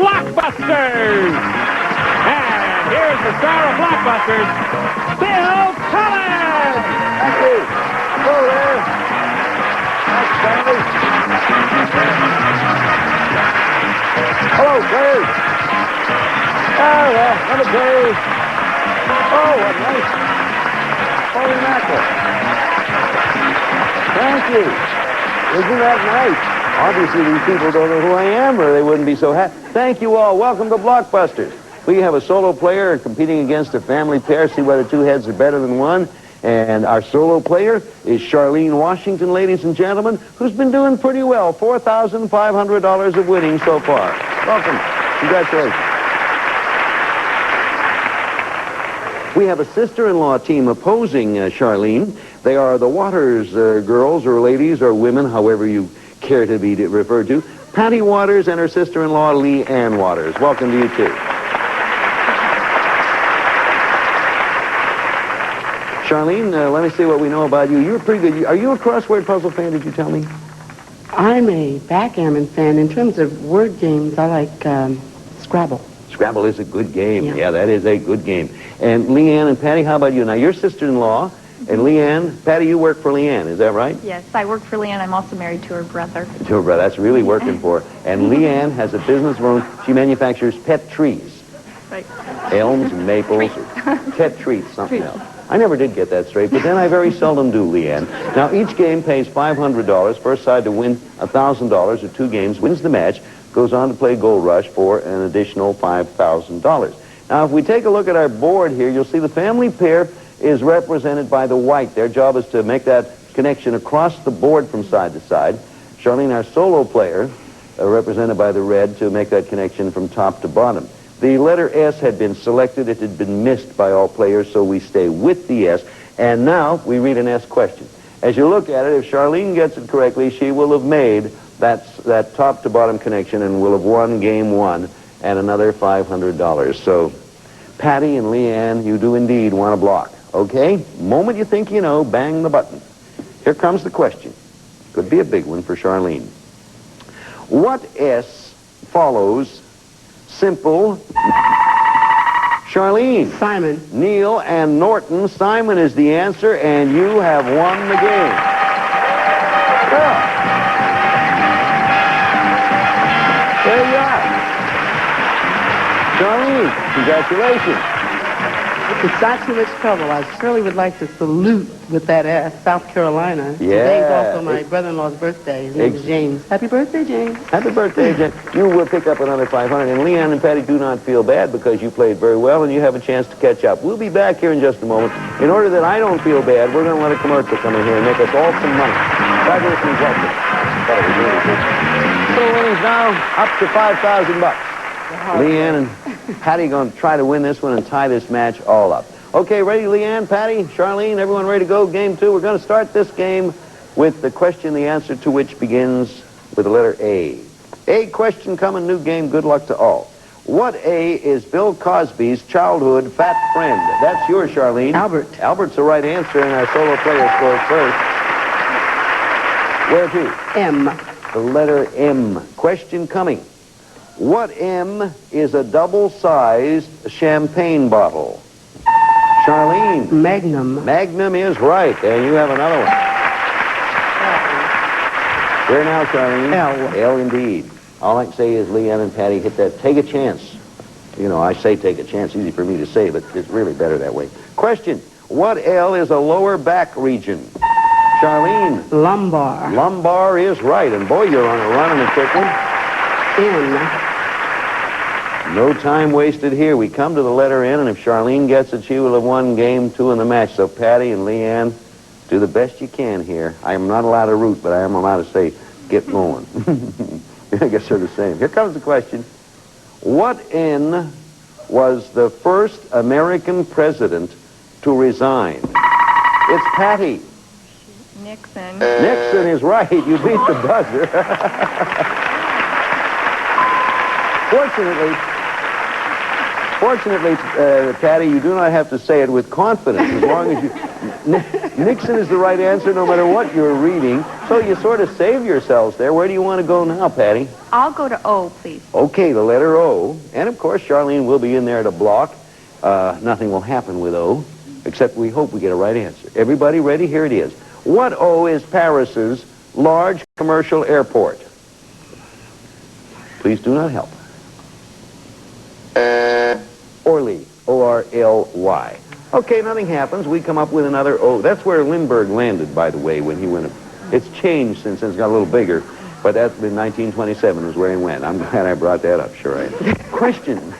Blockbusters! And here's the star of Blockbusters, Bill Cullen! Thank you. Hello there. Thanks, Sandy. Hello, players. Oh, yeah, another play. Oh, what nice. Holy mackerel. Thank you. Isn't that nice? Obviously, these people don't know who I am, or they wouldn't be so happy. Thank you all. Welcome to Blockbusters. We have a solo player competing against a family pair. See whether two heads are better than one. And our solo player is Sharlyne Washington, ladies and gentlemen, who's been doing pretty well. $4,500 of winning so far. Welcome. Congratulations. We have a sister-in-law team opposing Sharlyne. They are the Waters girls or ladies or women, however you care to be referred to. Patti Waters and her sister-in-law, Leanne Waters. Welcome to you, too. Sharlyne, let me see what we know about you. You're pretty good. Are you a crossword puzzle fan, did you tell me? I'm a backgammon fan. In terms of word games, I like Scrabble. Scrabble is a good game. Yeah. Yeah, that is a good game. And Leanne and Patti, how about you? Now, your sister-in-law and Leanne. Patti, you work for Leanne, is that right? Yes, I work for Leanne. I'm also married to her brother. To her brother. That's really working for her. And Leanne has a business of her own. She manufactures pet trees. Right. Elms and maples. Pet trees, something else. I never did get that straight, but then I very seldom do, Leanne. Now, each game pays $500. First side to win $1,000 or two games wins the match, goes on to play Gold Rush for an additional $5,000. Now, if we take a look at our board here, you'll see the family pair is represented by the white. Their job is to make that connection across the board from side to side. Sharlyne, our solo player, represented by the red, to make that connection from top to bottom. The letter S had been selected. It had been missed by all players, so we stay with the S. And now we read an S question. As you look at it, if Sharlyne gets it correctly, she will have made that top to bottom connection and will have won game one and another $500. So, Patti and Leanne, you do indeed want a block. Okay? Moment you think you know, bang the button. Here comes the question. Could be a big one for Sharlyne. What S follows simple Sharlyne? Simon. Neil and Norton. Simon is the answer, and you have won the game. Well, there you are. Sharlyne, congratulations. It's not too much trouble. I surely would like to salute with that S, South Carolina. Yeah. Today's also my brother-in-law's birthday. His name is James. Happy birthday, James. Happy birthday, James. You will pick up another $500. And Leanne and Patti, do not feel bad because you played very well and you have a chance to catch up. We'll be back here in just a moment. In order that I don't feel bad, we're going to let a commercial come in here and make us all some money. Fabulous results. So winnings now up to $5,000. Leanne and Patti going to try to win this one and tie this match all up. Okay, ready, Leanne, Patti, Sharlyne, everyone ready to go? Game two. We're going to start this game with the question, the answer to which begins with the letter A. A question coming, new game, good luck to all. What A is Bill Cosby's childhood fat friend? That's yours, Sharlyne. Albert. Albert's the right answer, and our solo player scores first. Where to? M. The letter M. Question coming. What M is a double-sized champagne bottle? Sharlyne. Magnum. Magnum is right, and you have another one. Where now, Sharlyne? L. L indeed. All I can say is Leanne and Patti hit that. Take a chance. You know, I say take a chance. Easy for me to say, but it's really better that way. Question. What L is a lower back region? Sharlyne. Lumbar. Lumbar is right, and boy, you're on a run and a quick one. N. No time wasted here. We come to the letter N, and if Sharlyne gets it, she will have won game two in the match. So Patti and Leanne, do the best you can here. I am not allowed to root, but I am allowed to say, get going. I guess they're the same. Here comes the question. What N was the first American president to resign? It's Patti. Nixon. Nixon is right. You beat the buzzer. Fortunately, Patti, you do not have to say it with confidence as long as you... Nixon is the right answer no matter what you're reading. So you sort of save yourselves there. Where do you want to go now, Patti? I'll go to O, please. Okay, the letter O. And, of course, Sharlyne will be in there to block. Nothing will happen with O, except we hope we get a right answer. Everybody ready? Here it is. What O is Paris's large commercial airport? Please do not help. Orly. O-R-L-Y. Okay, nothing happens. We come up with another O. That's where Lindbergh landed, by the way, when he went. It's changed since it's got a little bigger, but that's in 1927 was where he went. I'm glad I brought that up. Sure I am. Question.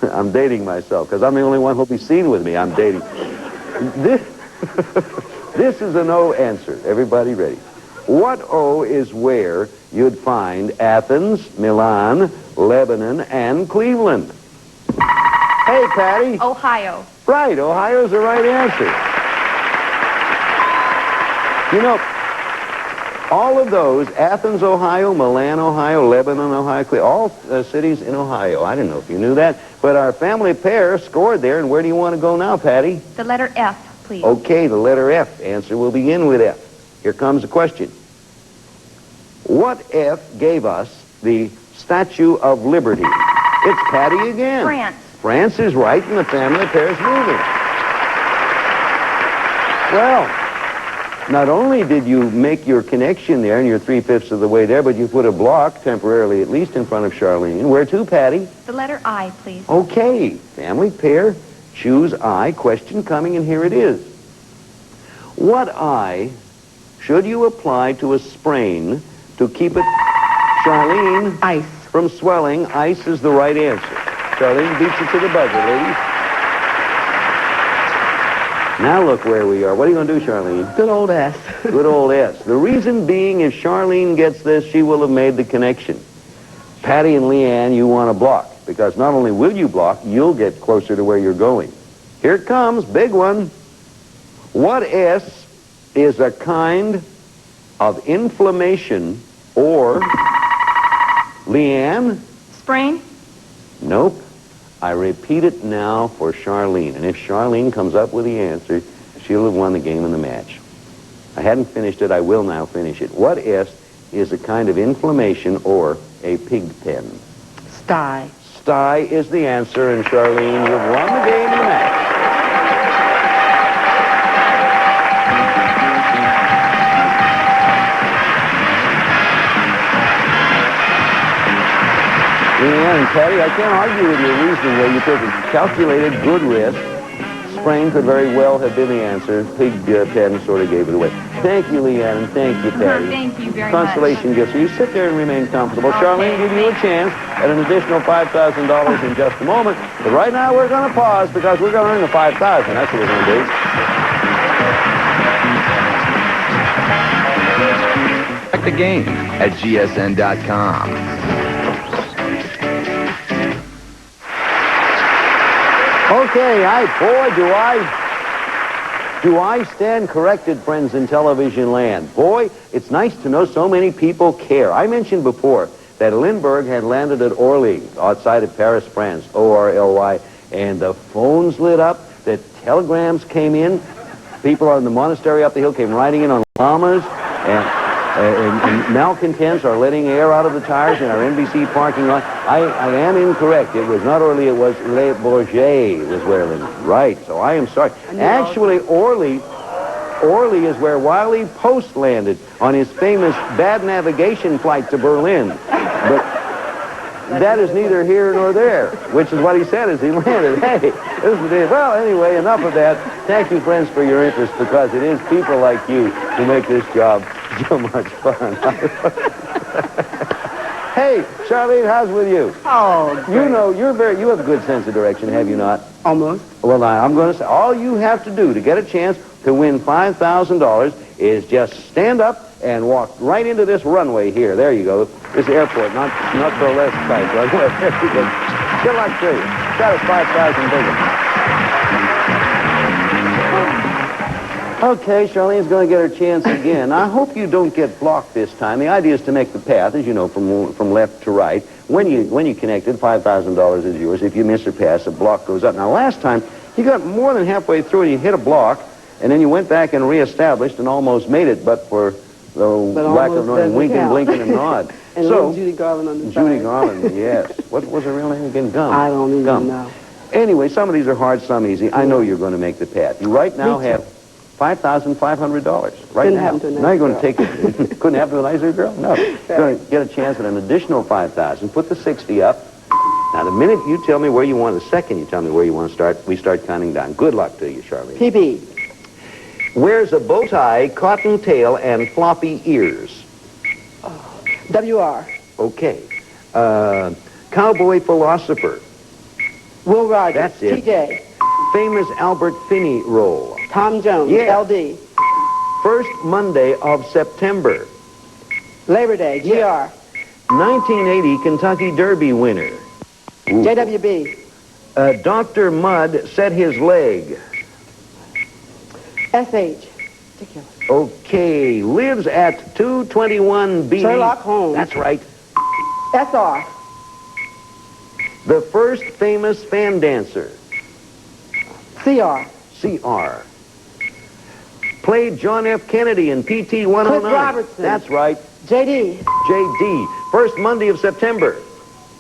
I'm dating myself because I'm the only one who'll be seen with me. I'm dating. This is an O answer. Everybody ready? What O is where you'd find Athens, Milan, Lebanon, and Cleveland? Hey, Patti. Ohio. Right, Ohio's the right answer. You know, all of those, Athens, Ohio, Milan, Ohio, Lebanon, Ohio, all cities in Ohio. I don't know if you knew that, but our family pair scored there, and where do you want to go now, Patti? The letter F, please. Okay, the letter F. Answer will begin with F. Here comes the question. What F gave us the Statue of Liberty? It's Patti again. France. France is right, and the family pair's moving. Well, not only did you make your connection there, and you're 3/5 of the way there, but you put a block, temporarily at least, in front of Sharlyne. Where to, Patti? The letter I, please. Okay, family pair, choose I. Question coming, and here it is. What I should you apply to a sprain to keep it, Sharlyne, Ice. from swelling? Ice is the right answer. Sharlyne beats it to the buzzer, ladies. Now look where we are. What are you going to do, Sharlyne? Good old S. Good old S. The reason being, if Sharlyne gets this, she will have made the connection. Patti and Leanne, you want to block, because not only will you block, you'll get closer to where you're going. Here it comes, big one. What S is a kind of inflammation or, Leanne? Sprain. Nope. I repeat it now for Sharlyne. And if Sharlyne comes up with the answer, she'll have won the game and the match. I hadn't finished it. I will now finish it. What S is a kind of inflammation or a pig pen? Sty. Sty is the answer, and Sharlyne, you've won the game and the match. Leanne and Patti, I can't argue with your reasoning where you took a calculated good risk. Sprain could very well have been the answer. Pig pen sort of gave it away. Thank you, Leanne, and thank you, Patti. Thank you very Consolation gifts. So you sit there and remain comfortable. Okay, Sharlyne, give you a chance at an additional $5,000 in just a moment. But right now we're going to pause because we're going to earn the $5,000. That's what we're going to do. Check the game at gsn.com. Okay, boy, do I stand corrected, friends in television land. Boy, it's nice to know so many people care. I mentioned before that Lindbergh had landed at Orly, outside of Paris, France, O-R-L-Y, and the phones lit up, the telegrams came in, people on the monastery up the hill came riding in on llamas, and malcontents are letting air out of the tires in our NBC parking lot. I am incorrect. It was not Orly, it was Le Bourget was where it was. Right, so I am sorry. Actually, Orly is where Wiley Post landed on his famous bad navigation flight to Berlin. But that is neither here nor there, which is what he said as he landed. Hey, this is the deal. Well, anyway, enough of that. Thank you, friends, for your interest, because it is people like you who make this job so much fun. Hey, Sharlyne, how's with you? Oh, great. You know, you have a good sense of direction, have you not? Almost. Well, I'm going to say, all you have to do to get a chance to win $5,000 is just stand up and walk right into this runway here. There you go. This airport, not Burlesque type runway. There you go. Good luck to you. That is 5,000 bigger. Okay, Sharlyne's going to get her chance again. I hope you don't get blocked this time. The idea is to make the path, as you know, from left to right. When you connected, $5,000 is yours. If you miss or pass, a block goes up. Now, last time, you got more than halfway through and you hit a block, and then you went back and reestablished and almost made it, but for the lack of knowing winking, blinking, and nod. And so, Judy Garland on the side. Judy Garland, yes. What was her real name again? Gum. I don't even know. Anyway, some of these are hard, some easy. I know you're going to make the pat. You right now have $5,500 right now. Happen to a nice Now you're going to girl. take it. Couldn't happen to a nicer girl? No. You're going to get a chance at an additional $5,000. Put the 60 up. Now, the minute you tell me where you want, the second you tell me where you want to start, we start counting down. Good luck to you, Sharlyne. PB. Wears a bow tie, cotton tail, and floppy ears. WR. Okay. Cowboy philosopher. Will Rogers. That's it. TJ. Famous Albert Finney role. Tom Jones. Yeah. LD. First Monday of September. Labor Day. GR. 1980 Kentucky Derby winner. Ooh. JWB. Dr. Mudd set his leg. SH. Ridiculous. Okay. Lives at 221B. Sherlock Holmes. That's right. SR. The first famous fan dancer. CR. CR. Played John F. Kennedy in PT 109. Cliff Robertson. That's right. JD. JD. First Monday of September.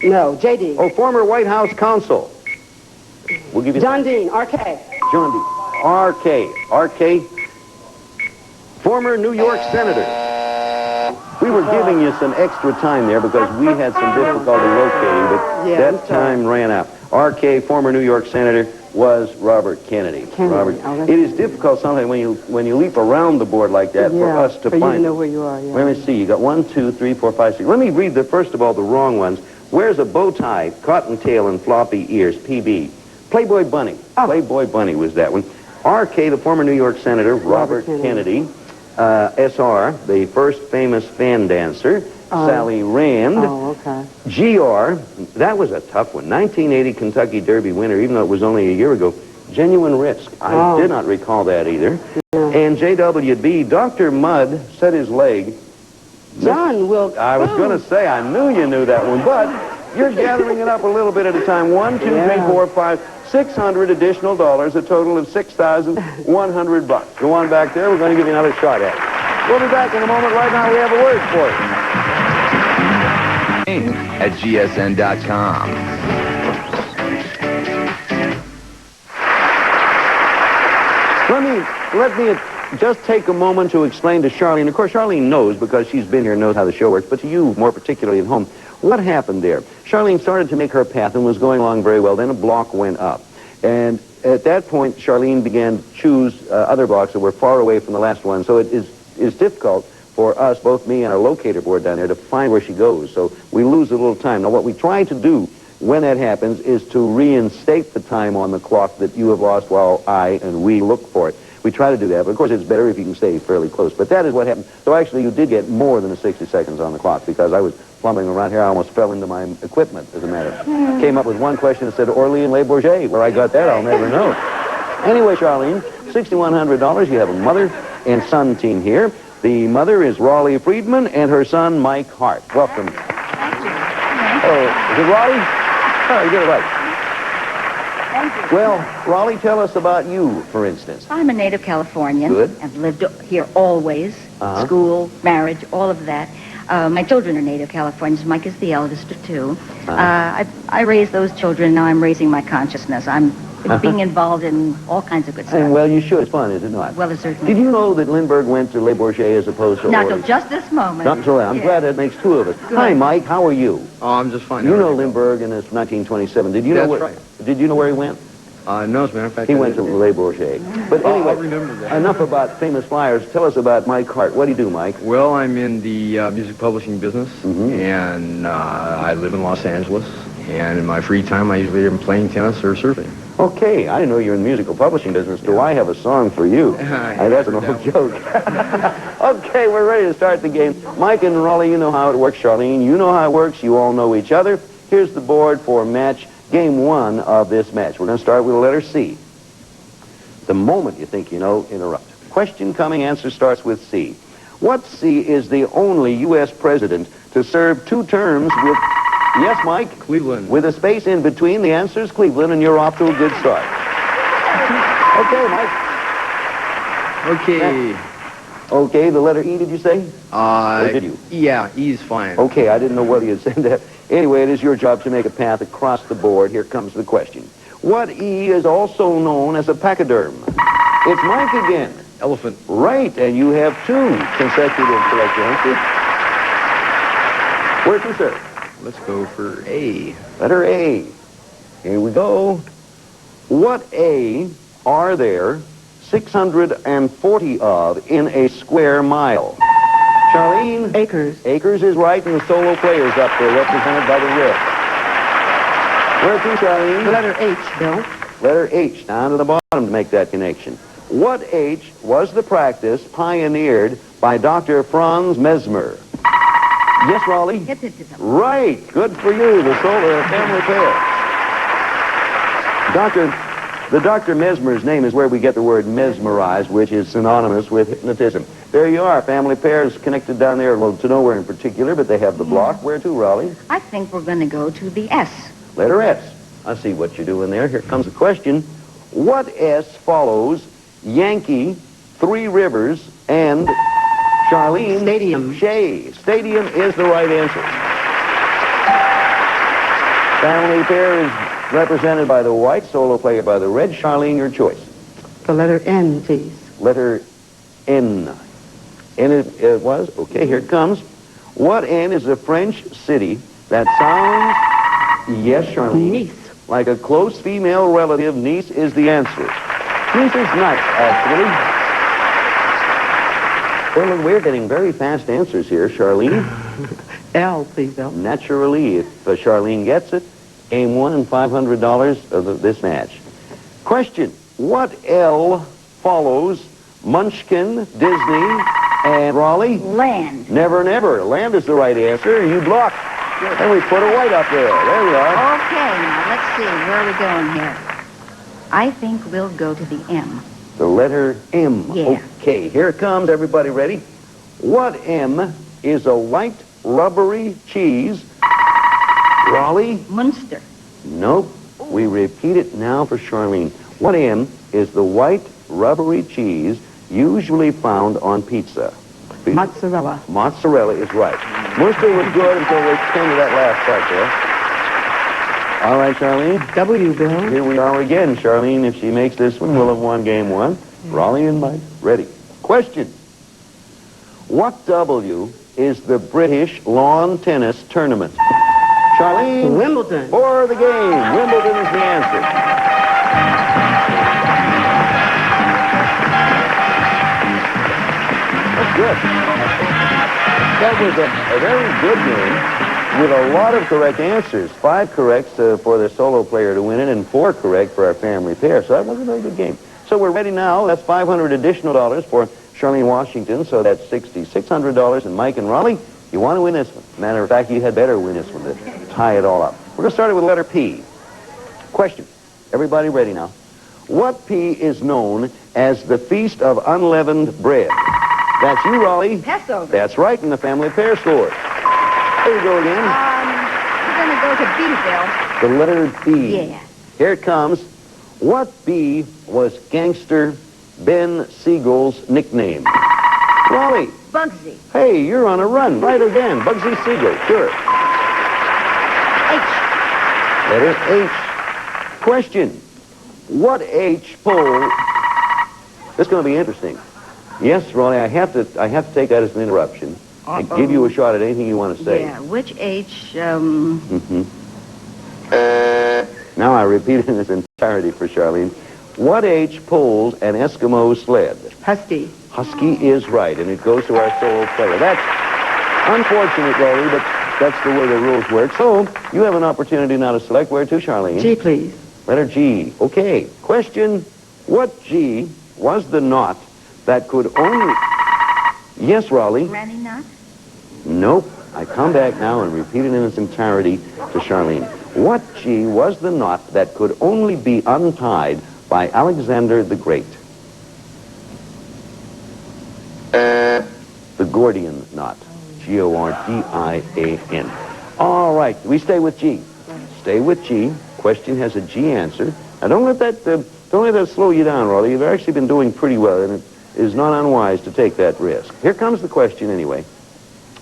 No, JD. Oh, former White House counsel. We'll give you John Dean. RK. John D. RK. RK. Former New York senator. We were giving you some extra time there because we had some difficulty locating, but Yeah, that time ran out. RK, former New York senator, was Robert Kennedy. Robert. It is difficult sometimes when you leap around the board like that for us to for you to find. know where you are. Yeah. Let me see. You got 1, 2, 3, 4, 5, 6. Let me read first of all the wrong ones. Wears a bow tie, cottontail, and floppy ears. PB. Playboy Bunny. Playboy Bunny was that one. RK, the former New York senator, Robert Kennedy. SR, the first famous fan dancer, Sally Rand. Oh, okay. GR, that was a tough one. 1980 Kentucky Derby winner, even though it was only a year ago. Genuine Risk. I did not recall that either. Yeah. And JWB, Dr. Mudd set his leg. John Wilkes. I was going to say, I knew you knew that one, but you're gathering it up a little bit at a time. 1, 2, 3, 4, 5, 600 additional dollars, a total of $6,100. Go on back there. We're going to give you another shot at it. We'll be back in a moment. Right now, we have a word for you. At gsn.com. Let me just take a moment to explain to Sharlyne. Of course, Sharlyne knows because she's been here and knows how the show works, but to you, more particularly at home, what happened there? Sharlyne started to make her path and was going along very well. Then a block went up. And at that point, Sharlyne began to choose other blocks that were far away from the last one. So it is difficult for us, both me and our locator board down there, to find where she goes. So we lose a little time. Now, what we try to do when that happens is to reinstate the time on the clock that you have lost while I and we look for it. We try to do that, but of course it's better if you can stay fairly close. But that is what happened. So actually you did get more than the 60 seconds on the clock because I was fumbling around here. I almost fell into my equipment, as a matter. Came up with one question that said Orly and Le Bourget. Where I got that, I'll never know. Anyway, Sharlyne, $6,100. You have a mother and son team here. The mother is Raleigh Friedman and her son Mike Hart. Welcome. Thank you. Oh, is it Raleigh? Oh, you did it right. Thank you. Well, Raleigh, tell us about you, for instance. I'm a native Californian. Good. I've lived here always. School, marriage, all of that. My children are native Californians. Mike is the eldest of two. I raised those children. Now I'm raising my consciousness. I'm being involved in all kinds of good stuff. And, well, you should. It's fun, is it not? Well, it certainly Did you know that Lindbergh went to Le Bourget as opposed to Not Orly? till just this moment. Not until I'm Yeah. glad that makes two of us. Good. Hi, Mike. How are you? Oh, I'm just fine. You know Lindbergh in 1927. Did you know That's where? right. Did you know where he went? No, as a matter of fact, He I went to didn't. Le Bourget. But Oh, I anyway, remember that. enough about famous flyers. Tell us about Mike Hart. What do you do, Mike? Well, I'm in the music publishing business, and I live in Los Angeles. And in my free time, I usually am playing tennis or surfing. Okay, I didn't know you were in the musical publishing business. Do I have a song for you? That's an old joke. Okay, we're ready to start the game. Mike and Raleigh, you know how it works. Sharlyne, you know how it works. You all know each other. Here's the board for game one of this match. We're going to start with the letter C. The moment you think you know, interrupt. Question coming, answer starts with C. What C is the only U.S. president to serve 2 terms with Yes, Mike? Cleveland. With a space in between, the answer is Cleveland, and you're off to a good start. Okay, Mike. Okay. Okay, the letter E, did you say? Or did you? Yeah, E's fine. Okay, I didn't know whether you'd said that. Anyway, it is your job to make a path across the board. Here comes the question. What E is also known as a pachyderm? It's Mike again. Elephant. Right, and you have 2 consecutive correct answers. Where to, sir? Let's go for A. Letter A. Here we go. What A are there 640 of in a square mile? Sharlyne? Acres. Acres is right, and the solo players up there represented by the red. Where to, Sharlyne? The letter H, Bill. Letter H, down to the bottom to make that connection. What H was the practice pioneered by Dr. Franz Mesmer? Yes, Raleigh? Hypnotism. Right. Good for you, the solar family pair. The Dr. Mesmer's name is where we get the word mesmerized, which is synonymous with hypnotism. There you are, family pairs connected down there, well, to nowhere in particular, but they have the block. Where to, Raleigh? I think we're going to go to the S. Letter S. I see what you're doing there. Here comes the question. What S follows Yankee, Three Rivers, and Sharlyne? Stadium. Shea. Stadium is the right answer. Family pair is represented by the white, solo player by the red. Sharlyne, your choice. The letter N, please. Letter N. N it was? Okay, here it comes. What N is a French city that sounds... Yes, Sharlyne. Nice. Like a close female relative, Nice is the answer. Nice is nice, actually. Well, we're getting very fast answers here, Sharlyne. L, please, Bill. Naturally, if Sharlyne gets it, game 1 and $500 of this match. Question. What L follows Munchkin, Disney, and Raleigh? Land. Never, never. Land is the right answer. You blocked. And we put a white up there. There we are. Okay, now let's see. Where are we going here? I think we'll go to the M. The letter M. Yeah. Okay, here it comes. Everybody ready? What M is a white, rubbery cheese? Raleigh? Munster. Nope. We repeat it now for Sharlyne. What M is the white, rubbery cheese usually found on pizza? Mozzarella. Mozzarella is right. Munster was good until we came to that last part there. All right, Sharlyne. W, Bill. Here we are again, Sharlyne. If she makes this one, we'll have won game 1. Raleigh and Mike, ready. Question. What W is the British lawn tennis tournament? Sharlyne? Wimbledon. For the game. Wimbledon is the answer. That's good. That was a very good game with a lot of correct answers. 5 corrects for the solo player to win it, and 4 correct for our family pair. So that was a very good game. So we're ready now. That's $500 additional dollars for Sharlyne Washington. So that's $6,600. And Mike and Raleigh, you want to win this one. Matter of fact, you had better win this one to tie it all up. We're going to start it with letter P. Question. Everybody ready now? What P is known as the Feast of Unleavened Bread? That's you, Raleigh. Passover. That's right, in the family pair score. There you go again. We're going to go to B, Bill. The letter B. Yeah. Here it comes. What B was gangster Ben Siegel's nickname? Raleigh. Bugsy. Hey, you're on a run. Right again. Bugsy Siegel. Sure. H. Letter H. Question. What H pulled... This is going to be interesting. Yes, Raleigh, I have to take that as an interruption. I give you a shot at anything you want to say. Yeah, which H, Now I repeat it in its entirety for Sharlyne. What H pulled an Eskimo sled? Husky. Husky is right, and it goes to our solo player. That's unfortunate, Raleigh, but that's the way the rules work. So you have an opportunity now to select where to, Sharlyne. G, please. Letter G. Okay. Question. What G was the knot that could only... Yes, Raleigh. Granny Knot? Nope. I come back now and repeat it in its entirety to Sharlyne. What G was the knot that could only be untied by Alexander the Great? The Gordian knot. G-O-R-D-I-A-N. All right, we stay with G. Stay with G. Question has a G answer. Now, don't let that slow you down, Rolly. You've actually been doing pretty well, and it is not unwise to take that risk. Here comes the question anyway.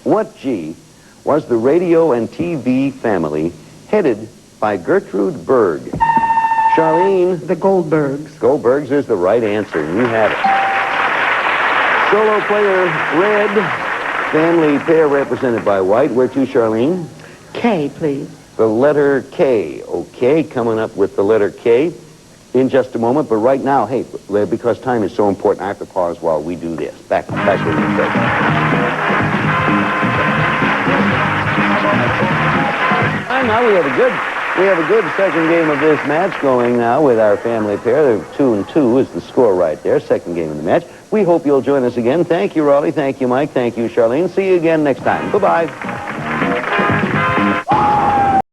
What G was the radio and TV family headed by Gertrude Berg? Sharlyne. The Goldbergs. Goldbergs is the right answer, and you have it. Solo player red, family pair represented by white. Where to, Sharlyne? K, please. The letter K. Okay, coming up with the letter K in just a moment. But right now, hey, because time is so important, I have to pause while we do this. Back with you, Fred. And now we have a good second game of this match going now with our family pair. 2-2 is the score right there. Second game of the match. We hope you'll join us again. Thank you, Raleigh. Thank you, Mike. Thank you, Sharlyne. See you again next time. Bye-bye.